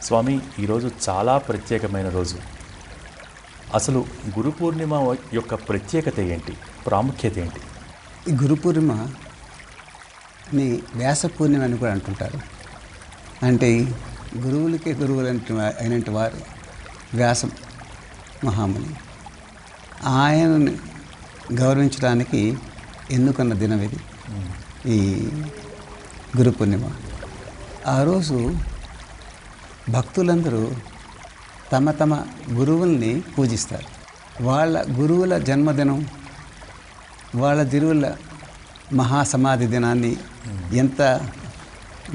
స్వామి, ఈరోజు చాలా ప్రత్యేకమైన రోజు. అసలు గురు పూర్ణిమ యొక్క ప్రత్యేకత ఏంటి, ప్రాముఖ్యత ఏంటి? ఈ గురు పూర్ణిమని వ్యాస పూర్ణిమ అని కూడా అంటుంటారు. అంటే గురువులకే గురువులు అయినటువంటి వారు వ్యాస మహాముని. ఆయనని గౌరవించడానికి ఎన్నుకున్న దినం ఇది, ఈ గురు పూర్ణిమ. ఆ రోజు భక్తులందరూ తమ తమ గురువుల్ని పూజిస్తారు. వాళ్ళ గురువుల జన్మదినం, వాళ్ళ గురువుల మహాసమాధి దినాన్ని ఎంత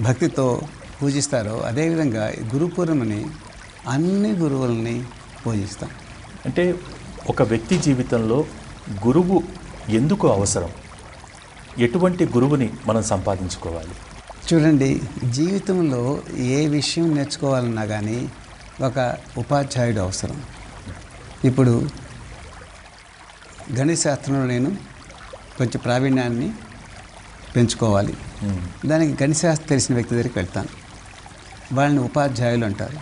భక్తితో పూజిస్తారో అదేవిధంగా గురు పూర్ణిమని అన్ని గురువుల్ని పూజిస్తాం. అంటే ఒక వ్యక్తి జీవితంలో గురువు ఎందుకు అవసరం? ఎటువంటి గురువుని మనం సంపాదించుకోవాలి? చూడండి, జీవితంలో ఏ విషయం నేర్చుకోవాలన్నా కానీ ఒక ఉపాధ్యాయుడు అవసరం. ఇప్పుడు గణిత శాస్త్రంలో నేను కొంచెం ప్రావీణ్యాన్ని పెంచుకోవాలి. దానికి గణిత శాస్త్రం తెలిసిన వ్యక్తి దగ్గరికి వెళ్తాను, వాళ్ళని ఉపాధ్యాయులు అంటారు.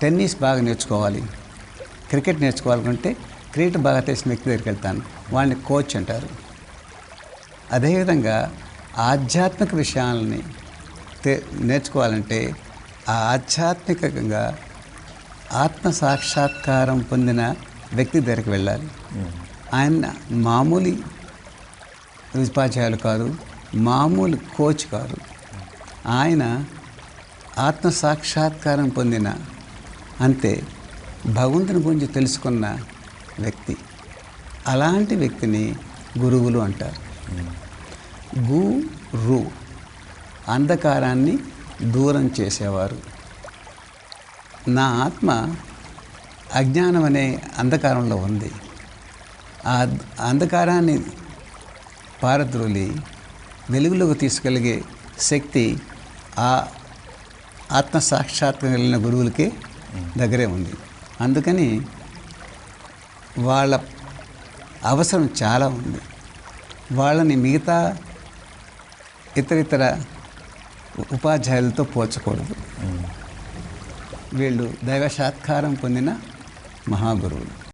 టెన్నిస్ బాగా నేర్చుకోవాలి, క్రికెట్ నేర్చుకోవాలనుకుంటే క్రికెట్ బాగా తెలిసిన వ్యక్తి దగ్గరికి వెళ్తాను, వాళ్ళని కోచ్ అంటారు. అదేవిధంగా ఆధ్యాత్మిక విషయాలని నేర్చుకోవాలంటే ఆ ఆధ్యాత్మికంగా ఆత్మ సాక్షాత్కారం పొందిన వ్యక్తి దగ్గరికి వెళ్ళాలి. ఆయన మామూలు ఉపాధ్యాయులు కాదు, మామూలు కోచ్ కాదు, ఆయన ఆత్మ సాక్షాత్కారం పొందిన, అంతే భగవంతుని గురించి తెలుసుకున్న వ్యక్తి. అలాంటి వ్యక్తిని గురువులు అంటారు. గురు అంధకారాన్ని దూరం చేసేవారు. నా ఆత్మ అజ్ఞానం అనే అంధకారంలో ఉంది. ఆ అంధకారాన్ని పారద్రోలి వెలుగులోకి తీసుకెళ్ళగే శక్తి ఆ ఆత్మ సాక్షాత్కారం కలిగిన గురువులకే దగ్గరే ఉంది. అందుకని వాళ్ళ అవసరం చాలా ఉంది. వాళ్ళని మిగతా ఇతర ఉపాధ్యాయులతో పోల్చకూడదు. వీళ్ళు దైవ సాక్షాత్కారం పొందిన మహాగురువులు.